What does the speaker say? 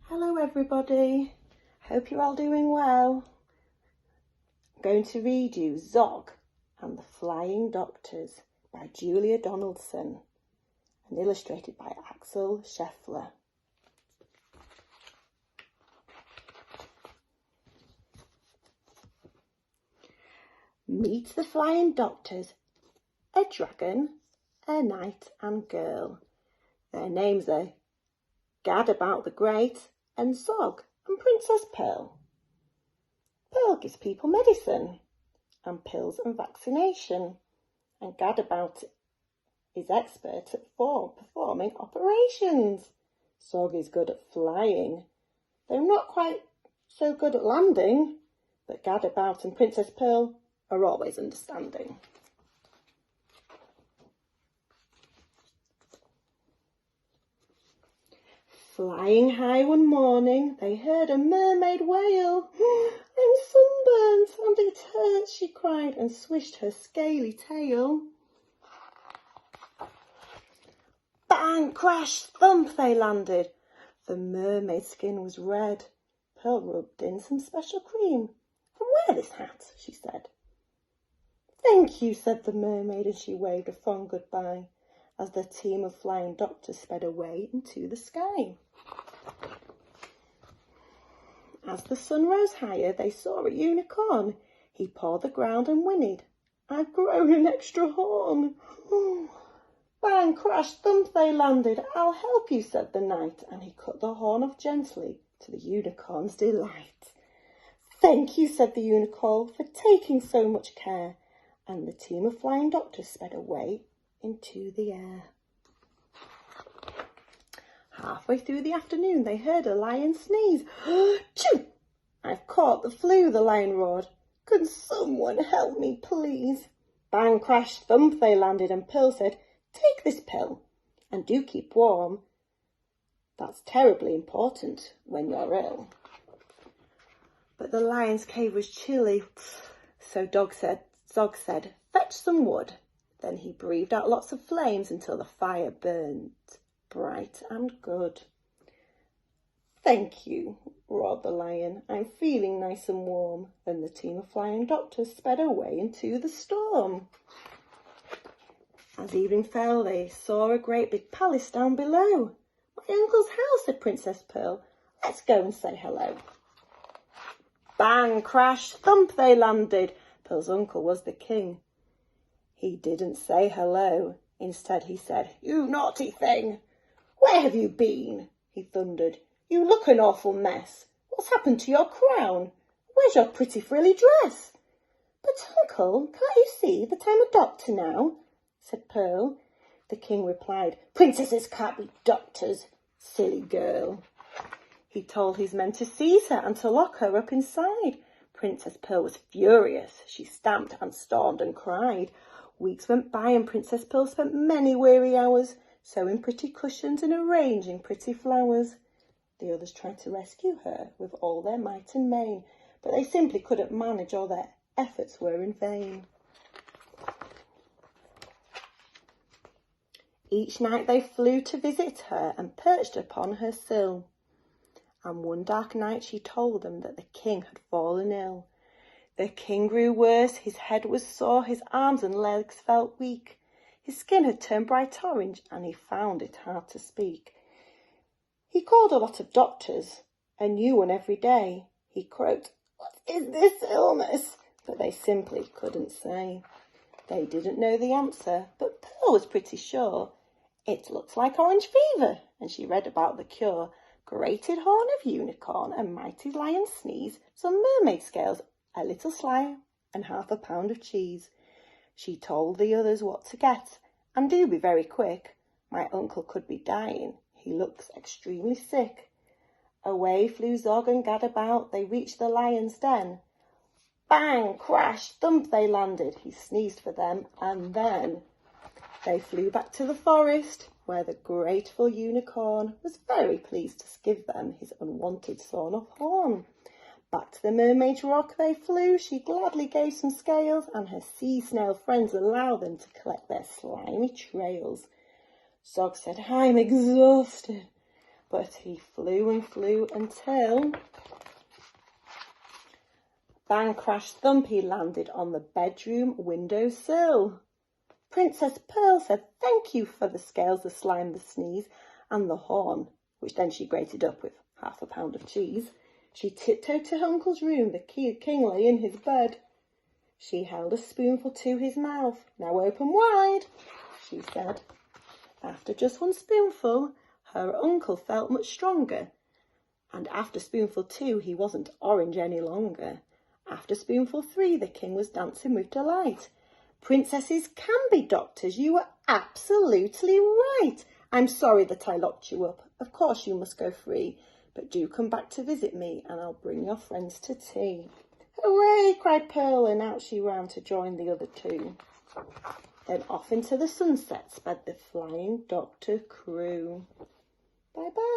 Hello everybody, hope you're all doing well. I'm going to read you Zog and the Flying Doctors by Julia Donaldson and illustrated by Axel Scheffler. Meet the Flying Doctors, a dragon, a knight and girl. Their names are Gadabout the Great and Zog and Princess Pearl. Pearl gives people medicine and pills and vaccination, and Gadabout is expert at performing operations. Zog is good at flying, though not quite so good at landing, but Gadabout and Princess Pearl are always understanding. Flying high one morning, they heard a mermaid wail. "I'm sunburnt and it hurts," she cried, and swished her scaly tail. Bang, crash, thump, they landed. The mermaid's skin was red. Pearl rubbed in some special cream. "And wear this hat," she said. "Thank you," said the mermaid, and she waved a fond goodbye as the team of flying doctors sped away into the sky. As the sun rose higher, they saw a unicorn. He pawed the ground and whinnied, "I've grown an extra horn." Bang, crash, thump, they landed. "I'll help you," said the knight, and he cut the horn off gently to the unicorn's delight. "Thank you," said the unicorn, "for taking so much care," and the team of flying doctors sped away into the air. Halfway through the afternoon, they heard a lion sneeze. "Choo! I've caught the flu," the lion roared. "Can someone help me, please?" Bang, crash, thump, they landed, and Pearl said, "Take this pill and do keep warm. That's terribly important when you're ill." But the lion's cave was chilly, so Zog said, "Fetch some wood." Then he breathed out lots of flames until the fire burned bright and good. "Thank you," roared the lion. "I'm feeling nice and warm." Then the team of flying doctors sped away into the storm. As evening fell, they saw a great big palace down below. "My uncle's house," said Princess Pearl. "Let's go and say hello." Bang, crash, thump, they landed. Pearl's uncle was the king. He didn't say hello. Instead, he said, "You naughty thing! Where have you been?" he thundered. "You look an awful mess. What's happened to your crown? Where's your pretty frilly dress?" "But, uncle, can't you see that I'm a doctor now?" said Pearl. The king replied, "Princesses can't be doctors, silly girl." He told his men to seize her and to lock her up inside. Princess Pearl was furious. She stamped and stormed and cried. Weeks went by and Princess Pearl spent many weary hours sewing pretty cushions and arranging pretty flowers. The others tried to rescue her with all their might and main, but they simply couldn't manage. All their efforts were in vain. Each night they flew to visit her and perched upon her sill. And one dark night she told them that the king had fallen ill. The king grew worse, his head was sore, his arms and legs felt weak. His skin had turned bright orange and he found it hard to speak. He called a lot of doctors, a new one every day. He croaked, "What is this illness?" But they simply couldn't say. They didn't know the answer, but Pearl was pretty sure. "It looks like orange fever," and she read about the cure. Grated horn of unicorn, a mighty lion sneeze, some mermaid scales, a little slime, and 1/2 pound of cheese. She told the others what to get, and do be very quick. My uncle could be dying. He looks extremely sick. Away flew Zog and Gadabout. They reached the lion's den. Bang, crash, thump, they landed. He sneezed for them, and then they flew back to the forest, where the grateful unicorn was very pleased to give them his unwanted sawn-off horn. Back to the mermaid's rock they flew. She gladly gave some scales, and her sea snail friends allowed them to collect their slimy trails. Zog said, "I'm exhausted. But he flew and flew until, bang, crash, thump, he landed on the bedroom windowsill. Princess Pearl said thank you for the scales, the slime, the sneeze, and the horn, which then she grated up with half a pound of cheese. She tiptoed to her uncle's room. The king lay in his bed. She held a spoonful to his mouth. Now open wide, she said. After just one spoonful, her uncle felt much stronger. And after spoonful 2, he wasn't orange any longer. After spoonful 3, the king was dancing with delight. Princesses can be doctors. You were absolutely right. I'm sorry that I locked you up. Of course you must go free, but do come back to visit me and I'll bring your friends to tea. Hooray, cried Pearl, and out she ran to join the other 2. Then off into the sunset sped the Flying Doctor crew. Bye-bye.